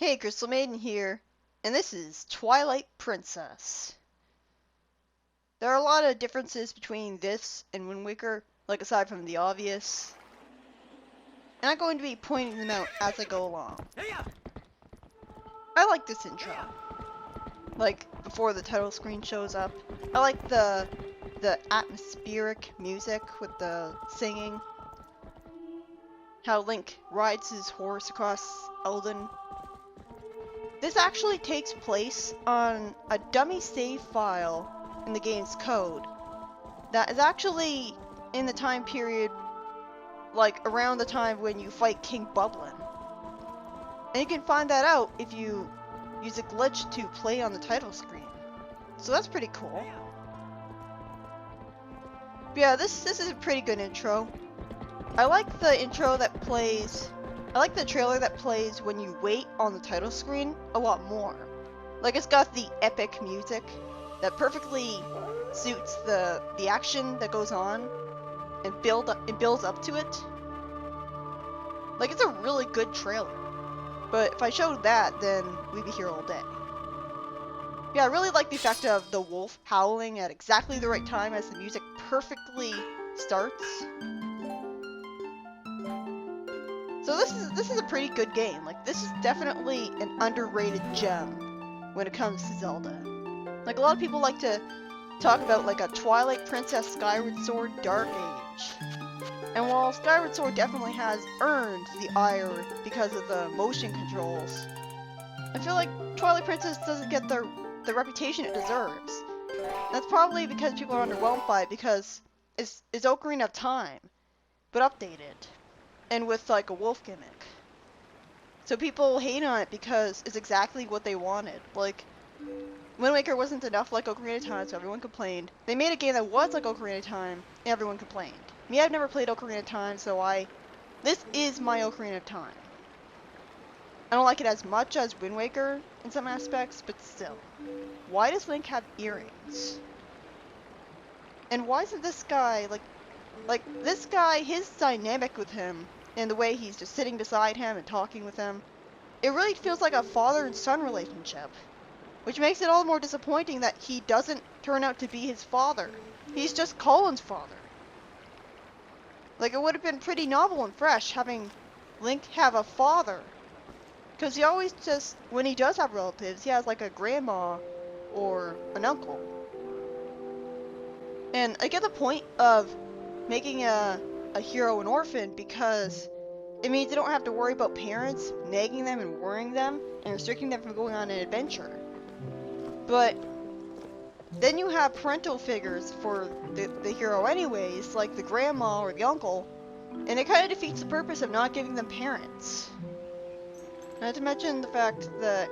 Hey, Crystal Maiden here, and this is Twilight Princess. There are a lot of differences between this and Wind Waker, like aside from the obvious, and I'm going to be pointing them out as I go along. I like this intro, like before the title screen shows up. I like the atmospheric music with the singing. How Link rides his horse across Elden. This actually takes place on a dummy save file in the game's code that is actually in the time period, like around the time when you fight King Bublin. And you can find that out if you use a glitch to play on the title screen. So that's pretty cool. But yeah, this is a pretty good intro. I like the intro that plays. I like the trailer that plays when you wait on the title screen a lot more. Like, it's got the epic music that perfectly suits the action that goes on and builds up to it. Like, it's a really good trailer. But if I showed that, then we'd be here all day. Yeah, I really like the effect of the wolf howling at exactly the right time as the music perfectly starts. So this is a pretty good game. Like, this is definitely an underrated gem when it comes to Zelda. Like, a lot of people like to talk about like a Twilight Princess Skyward Sword Dark Age. And while Skyward Sword definitely has earned the ire because of the motion controls, I feel like Twilight Princess doesn't get the reputation it deserves. That's probably because people are underwhelmed by it because it's Ocarina of Time, but updated. And with like a wolf gimmick. So people hate on it because it's exactly what they wanted. Like, Wind Waker wasn't enough like Ocarina of Time, so everyone complained. They made a game that was like Ocarina of Time, and everyone complained. Me, I've never played Ocarina of Time, so this is my Ocarina of Time. I don't like it as much as Wind Waker in some aspects, but still. Why does Link have earrings? And why isn't this guy, like this guy, his dynamic with him, and the way he's just sitting beside him and talking with him, it really feels like a father and son relationship. Which makes it all the more disappointing that he doesn't turn out to be his father. He's just Colin's father. Like, it would have been pretty novel and fresh having Link have a father. Because he always just, when he does have relatives, he has like a grandma or an uncle. And I get the point of making a hero an orphan because it means they don't have to worry about parents nagging them and worrying them and restricting them from going on an adventure. But then you have parental figures for the hero anyways, like the grandma or the uncle, and it kind of defeats the purpose of not giving them parents. Not to mention the fact that,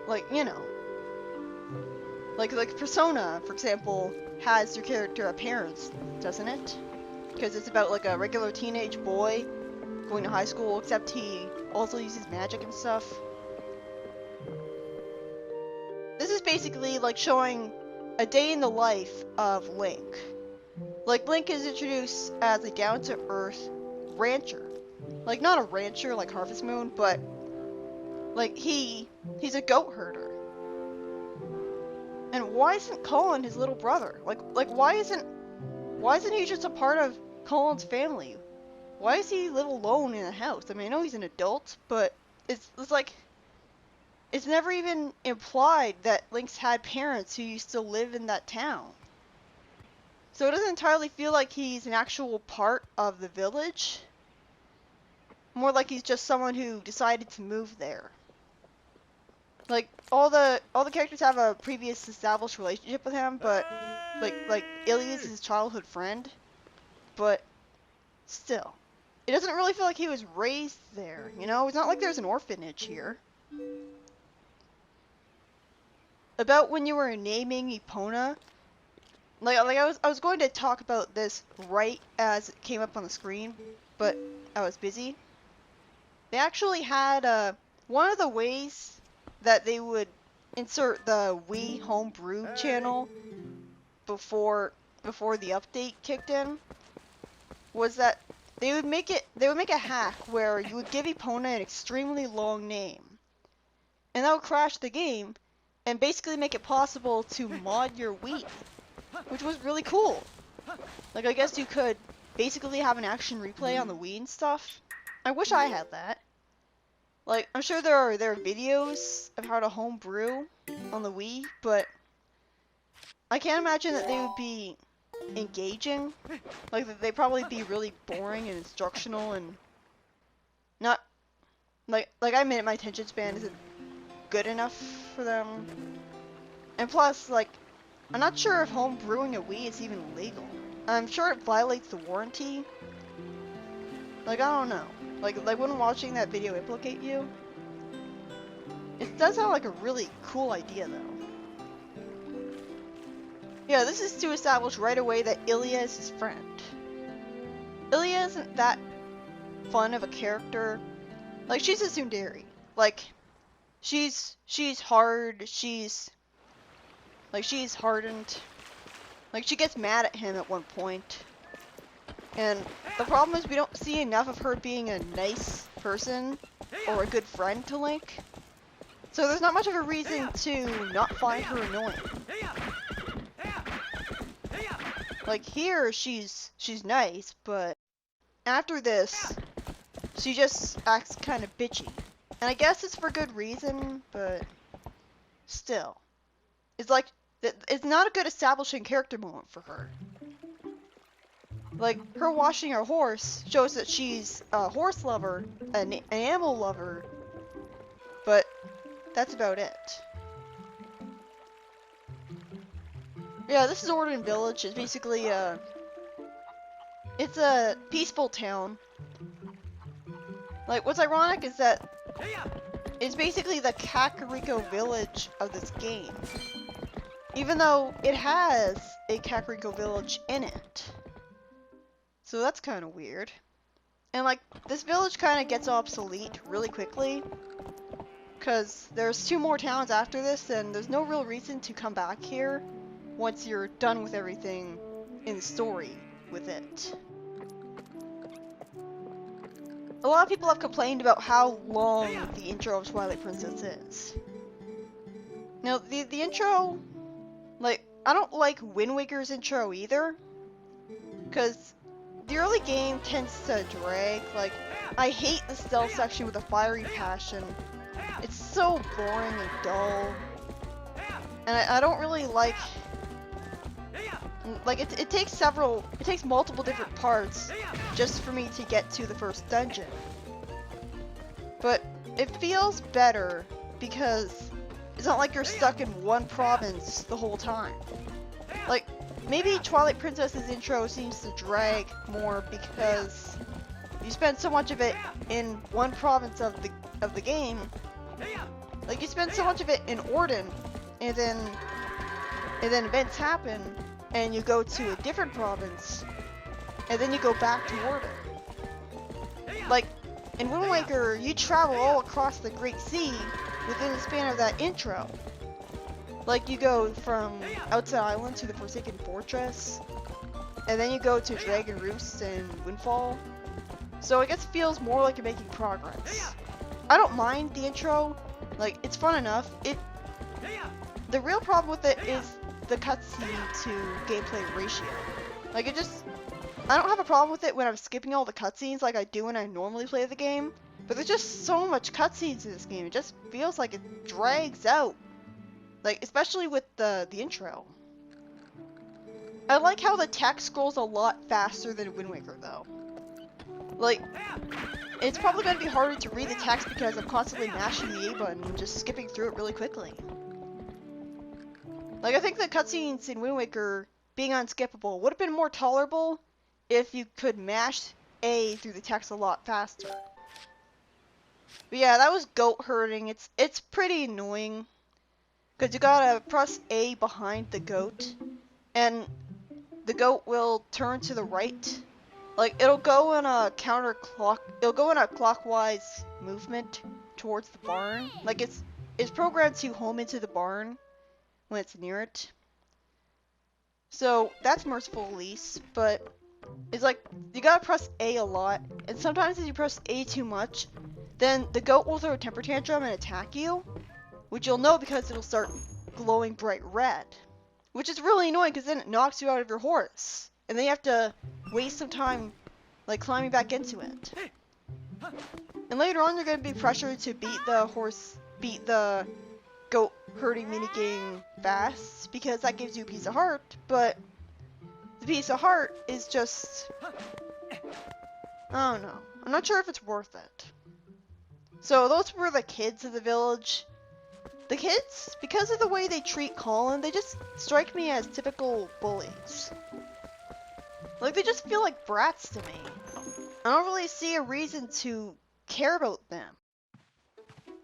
like, you know, like Persona, for example, has their character have parents, doesn't it? Because it's about like a regular teenage boy going to high school, except he also uses magic and stuff. This is basically like showing a day in the life of Link. Like, Link is introduced as a down-to-earth rancher. Like, not a rancher like Harvest Moon, but like he's a goat herder. And why isn't Colin his little brother? Like why isn't he just a part of Colin's family? Why does he live alone in a house? I mean, I know he's an adult, but it's like it's never even implied that Link's had parents who used to live in that town. So it doesn't entirely feel like he's an actual part of the village. More like he's just someone who decided to move there. Like, all the characters have a previous established relationship with him, but like Ilia's his childhood friend, but still, it doesn't really feel like he was raised there. You know, it's not like there's an orphanage here. About when you were naming Epona, like I was going to talk about this right as it came up on the screen, but I was busy. They actually had one of the ways that they would insert the Wii Homebrew channel before the update kicked in was that they would make it they would make a hack where you would give your opponent an extremely long name, and that would crash the game, and basically make it possible to mod your Wii, which was really cool. Like, I guess you could basically have an action replay on the Wii and stuff. I wish I had that. Like, I'm sure there are videos of how to homebrew on the Wii, but I can't imagine that they would be engaging. Like, they'd probably be really boring and instructional and not like I admit my attention span isn't good enough for them. And plus, like, I'm not sure if home brewing a Wii is even legal. I'm sure it violates the warranty. Like, I don't know. Like wouldn't watching that video implicate you? It does sound like a really cool idea, though. Yeah, this is to establish right away that Ilya is his friend. Ilya isn't that fun of a character. Like, she's a tsundere. Like, she's hard, she's hardened. Like, she gets mad at him at one point. And the problem is we don't see enough of her being a nice person or a good friend to Link. So there's not much of a reason to not find her annoying. Like, here she's nice, but after this, she just acts kind of bitchy. And I guess it's for good reason, but still. It's like, it's not a good establishing character moment for her. Like, her washing her horse shows that she's a horse lover, an animal lover, but that's about it. Yeah, this is Orden Village. It's basically it's a peaceful town. Like, what's ironic is that it's basically the Kakariko village of this game. Even though it has a Kakariko village in it. So that's kind of weird. And like, this village kind of gets obsolete really quickly. Because there's 2 more towns after this, and there's no real reason to come back here once you're done with everything in the story with it. A lot of people have complained about how long the intro of Twilight Princess is. Now, the intro, like, I don't like Wind Waker's intro either. Because the early game tends to drag. Like, I hate the stealth section with a fiery passion. It's so boring and dull. And I don't really like it takes multiple different parts just for me to get to the first dungeon. But it feels better because it's not like you're stuck in one province the whole time. Like, maybe Twilight Princess's intro seems to drag more because you spend so much of it in one province of the game. Like, you spend so much of it in Orden, and then events happen, and you go to a different province, and then you go back to Orden. Like, in Wind Waker, you travel all across the Great Sea within the span of that intro. Like, you go from Outside Island to the Forsaken Fortress, and then you go to Dragon Roost and Windfall. So I guess it feels more like you're making progress. I don't mind the intro, like, it's fun enough. The real problem with it is the cutscene to gameplay ratio. Like, I don't have a problem with it when I'm skipping all the cutscenes like I do when I normally play the game, but there's just so much cutscenes in this game, it just feels like it drags out. Like, especially with the intro. I like how the text scrolls a lot faster than Wind Waker, though. Like, it's probably going to be harder to read the text because I'm constantly mashing the A button and just skipping through it really quickly. Like, I think the cutscenes in Wind Waker being unskippable would have been more tolerable if you could mash A through the text a lot faster. But yeah, that was goat herding. It's pretty annoying. Because you gotta press A behind the goat, and the goat will turn to the right. Like, it'll go in a clockwise movement towards the barn. Like, it's programmed to home into the barn when it's near it. So, that's merciful at least, but is like, you gotta press A a lot, and sometimes if you press A too much, then the goat will throw a temper tantrum and attack you, which you'll know because it'll start glowing bright red. Which is really annoying because then it knocks you out of your horse, and then you have to waste some time like climbing back into it. And later on you're going to be pressured to beat the goat herding minigame fast, because that gives you a piece of heart, but the piece of heart is just, I don't know. I'm not sure if it's worth it. So those were the kids of the village. The kids, because of the way they treat Colin, they just strike me as typical bullies. Like, they just feel like brats to me. I don't really see a reason to care about them.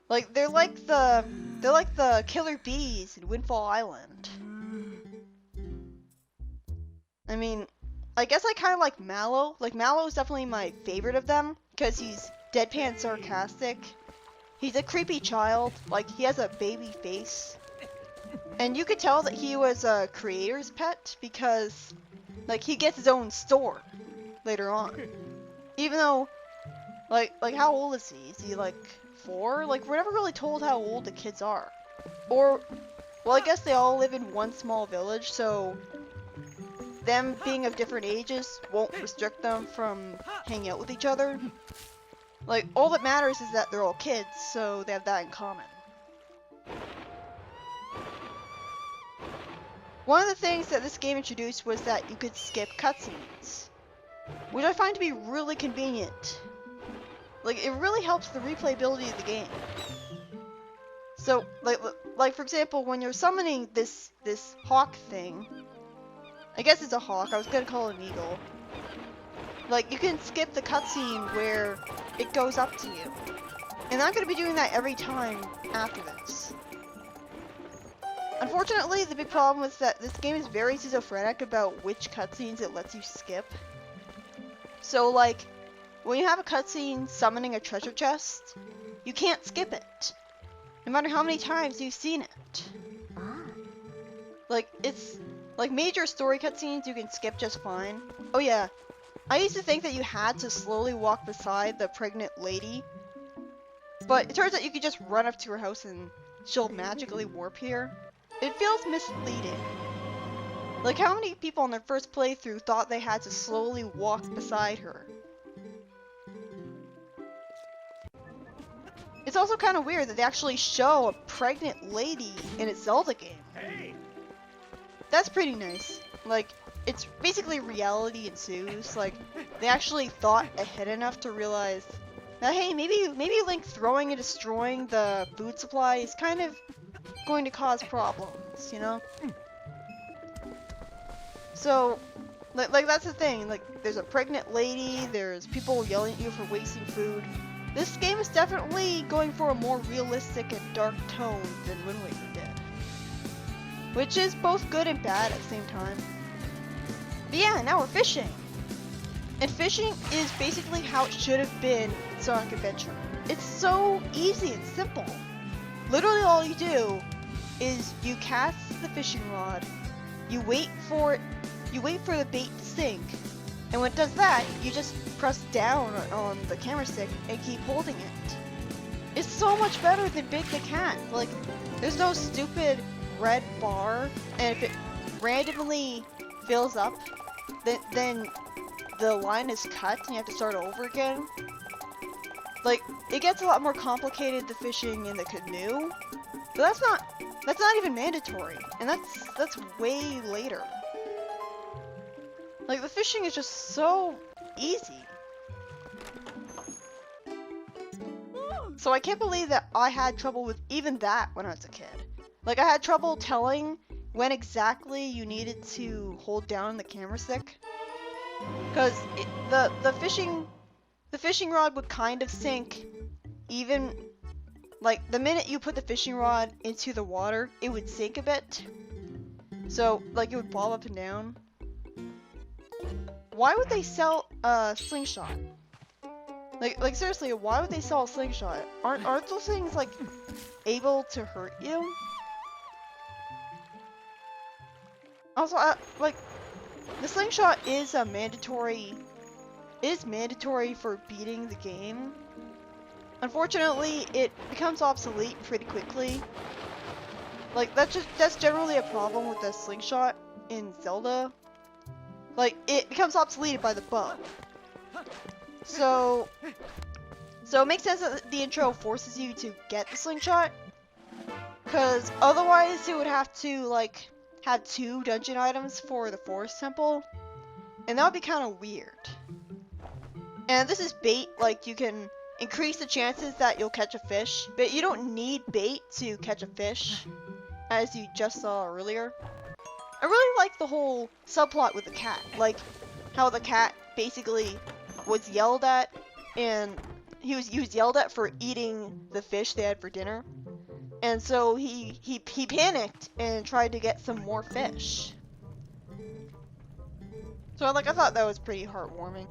Like, they're like the killer bees in Windfall Island. I mean, I guess I kind of like Mallow. Like, Mallow is definitely my favorite of them, because he's deadpan sarcastic. He's a creepy child, like he has a baby face. And you could tell that he was a creator's pet because like he gets his own store later on. Even though like how old is he? Is he like 4? Like we're never really told how old the kids are. Or well, I guess they all live in one small village, so them being of different ages won't restrict them from hanging out with each other. Like, all that matters is that they're all kids, so they have that in common. One of the things that this game introduced was that you could skip cutscenes, which I find to be really convenient. Like, it really helps the replayability of the game. So, like for example, when you're summoning this hawk thing, I guess it's a hawk, I was gonna call it an eagle. Like, you can skip the cutscene where it goes up to you. And I'm going to be doing that every time after this. Unfortunately, the big problem is that this game is very schizophrenic about which cutscenes it lets you skip. So, like, when you have a cutscene summoning a treasure chest, you can't skip it. No matter how many times you've seen it. Like, it's... like, major story cutscenes you can skip just fine. Oh yeah. I used to think that you had to slowly walk beside the pregnant lady, but it turns out you could just run up to her house and she'll magically warp here. It feels misleading. Like how many people on their first playthrough thought they had to slowly walk beside her? It's also kind of weird that they actually show a pregnant lady in a Zelda game. Hey. That's pretty nice. Like, it's basically reality ensues. Like, they actually thought ahead enough to realize that, hey, maybe Link throwing and destroying the food supply is kind of going to cause problems, you know? So, like that's the thing. Like, there's a pregnant lady, there's people yelling at you for wasting food. This game is definitely going for a more realistic and dark tone than Wind Waker did. Which is both good and bad at the same time. But yeah, now we're fishing. And fishing is basically how it should have been in Sonic Adventure. It's so easy and simple. Literally all you do is you cast the fishing rod, you wait for the bait to sink, and when it does that, you just press down on the camera stick and keep holding it. It's so much better than Big the Cat. Like, there's no stupid red bar, and if it randomly fills up, then the line is cut and you have to start over again. Like, it gets a lot more complicated, the fishing in the canoe, but that's not even mandatory, and that's way later. Like, the fishing is just so easy. So I can't believe that I had trouble with even that when I was a kid. Like, I had trouble telling when exactly you needed to hold down the camera stick. Because the fishing rod would kind of sink even, like, the minute you put the fishing rod into the water, it would sink a bit. So, like, it would bob up and down. Why would they sell a slingshot? Like seriously, why would they sell a slingshot? Aren't those things, like, able to hurt you? Also, like, The slingshot is mandatory for beating the game. Unfortunately, it becomes obsolete pretty quickly. Like, that's generally a problem with the slingshot in Zelda. Like, it becomes obsolete by the bow. So it makes sense that the intro forces you to get the slingshot, because otherwise it would have to, like, have 2 dungeon items for the Forest Temple, and that would be kind of weird. And this is bait, like, you can increase the chances that you'll catch a fish, but you don't need bait to catch a fish, as you just saw earlier. I really like the whole subplot with the cat, like how the cat basically was yelled at, and he was yelled at for eating the fish they had for dinner, and so he panicked and tried to get some more fish. So I thought that was pretty heartwarming.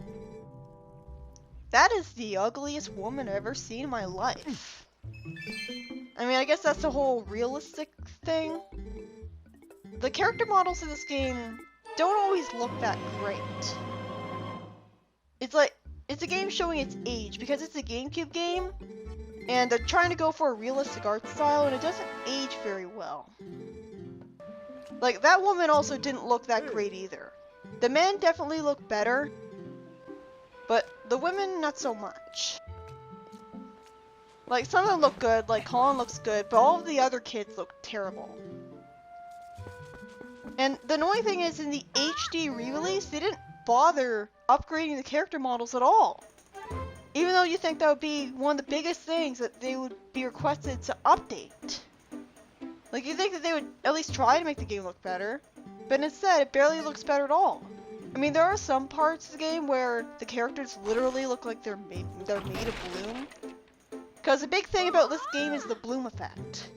That is the ugliest woman I've ever seen in my life. I mean, I guess that's the whole realistic thing. The character models in this game don't always look that great. It's a game showing its age because it's a GameCube game, and they're trying to go for a realistic art style, and it doesn't age very well. Like, that woman also didn't look that great either. The men definitely look better, but the women not so much. Like, some of them look good, like Colin looks good, but all of the other kids look terrible. And the annoying thing is, in the HD re-release, they didn't bother upgrading the character models at all. Even though you think that would be one of the biggest things that they would be requested to update. Like, you think that they would at least try to make the game look better, but instead, it barely looks better at all. I mean, there are some parts of the game where the characters literally look like they're made of bloom. Because the big thing about this game is the bloom effect,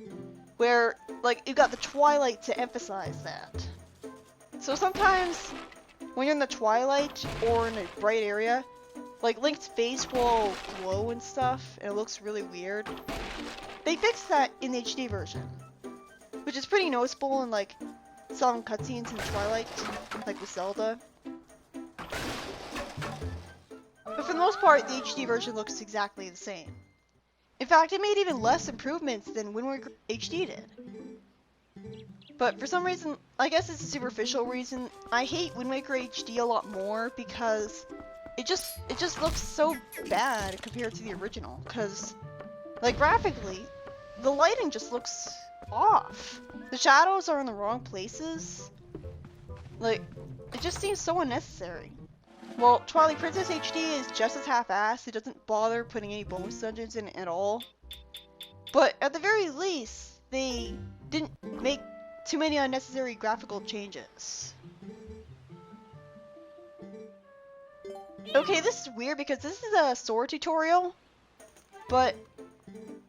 where, like, you've got the Twilight to emphasize that. So sometimes, when you're in the Twilight, or in a bright area, like, Link's face will glow and stuff, and it looks really weird. They fixed that in the HD version, which is pretty noticeable in, like, some cutscenes in Twilight, like with Zelda. But for the most part, the HD version looks exactly the same. In fact, it made even less improvements than Wind Waker HD did. But for some reason, I guess it's a superficial reason, I hate Wind Waker HD a lot more because it just looks so bad compared to the original. Because, like, graphically, the lighting just looks off. The shadows are in the wrong places. Like, it just seems so unnecessary. Well, Twilight Princess HD is just as half-assed. It doesn't bother putting any bonus dungeons in it at all. But at the very least, they didn't make too many unnecessary graphical changes. Okay, this is weird because this is a sword tutorial, but,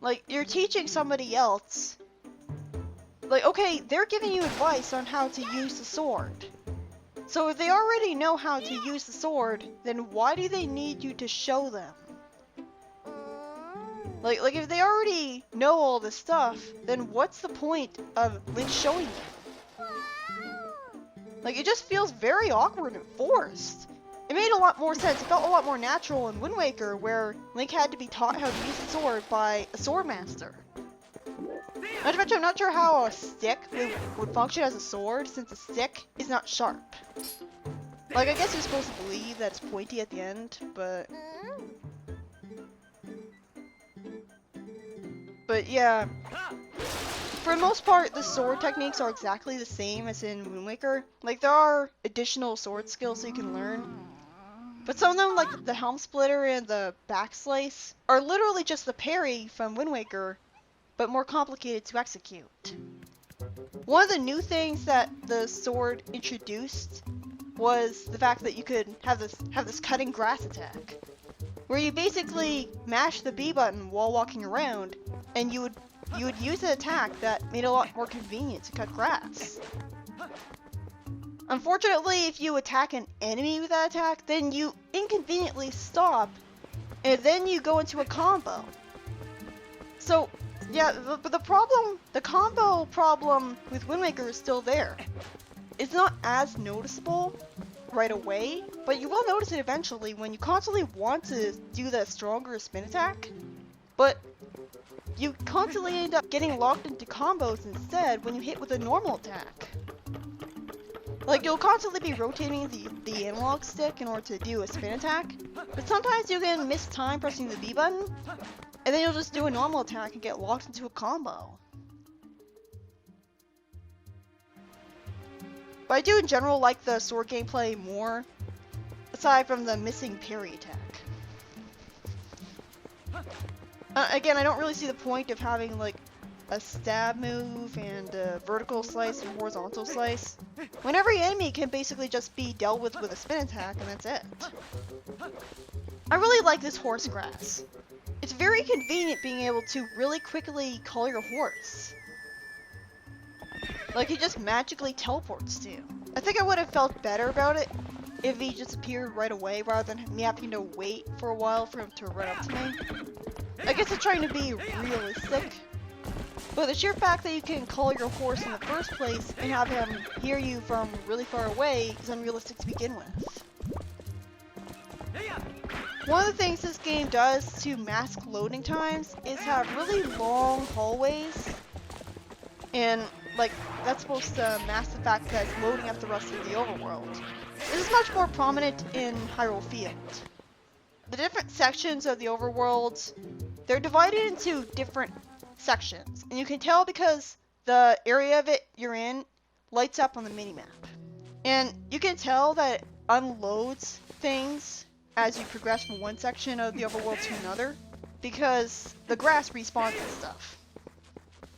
like, you're teaching somebody else. Like, okay, they're giving you advice on how to use the sword. So if they already know how to use the sword, then why do they need you to show them? Like if they already know all this stuff, then what's the point of Lynx showing them? Like, it just feels very awkward and forced. It made a lot more sense. It felt a lot more natural in Wind Waker, where Link had to be taught how to use the sword by a sword master. Not to mention, I'm not sure how a stick would function as a sword, since a stick is not sharp. Like, I guess you're supposed to believe that it's pointy at the end, but... But yeah, for the most part, the sword techniques are exactly the same as in Wind Waker. Like, there are additional sword skills that you can learn, but some of them, like the Helm Splitter and the Back Slice, are literally just the parry from Wind Waker, but more complicated to execute. One of the new things that the sword introduced was the fact that you could have this cutting grass attack, where you basically mash the B button while walking around, and you would use an attack that made it a lot more convenient to cut grass. Unfortunately, if you attack an enemy with that attack, then you inconveniently stop, and then you go into a combo. So, yeah, the combo problem with Wind Waker is still there. It's not as noticeable, right away, but you will notice it eventually when you constantly want to do the stronger spin attack, but you constantly end up getting locked into combos instead when you hit with a normal attack. Like, you'll constantly be rotating the analog stick in order to do a spin attack, but sometimes you can miss time pressing the B button, and then you'll just do a normal attack and get locked into a combo. But I do in general like the sword gameplay more, aside from the missing parry attack. Again, I don't really see the point of having like a stab move and a vertical slice and horizontal slice, when every enemy can basically just be dealt with a spin attack and that's it. I really like this horse grass. It's very convenient being able to really quickly call your horse. Like, he just magically teleports to you. I think I would have felt better about it if he just appeared right away rather than me having to wait for a while for him to run up to me. I guess it's trying to be realistic, but the sheer fact that you can call your horse in the first place and have him hear you from really far away is unrealistic to begin with. One of the things this game does to mask loading times is have really long hallways, and like, that's supposed to mask the fact that it's loading up the rest of the overworld. This is much more prominent in Hyrule Field. The different sections of the overworld, they're divided into different sections, and you can tell because the area of it you're in lights up on the minimap. And you can tell that it unloads things as you progress from one section of the overworld to another, because the grass respawns and stuff.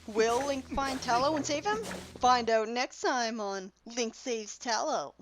Will Link find Talo and save him? Find out next time on Link Saves Talo.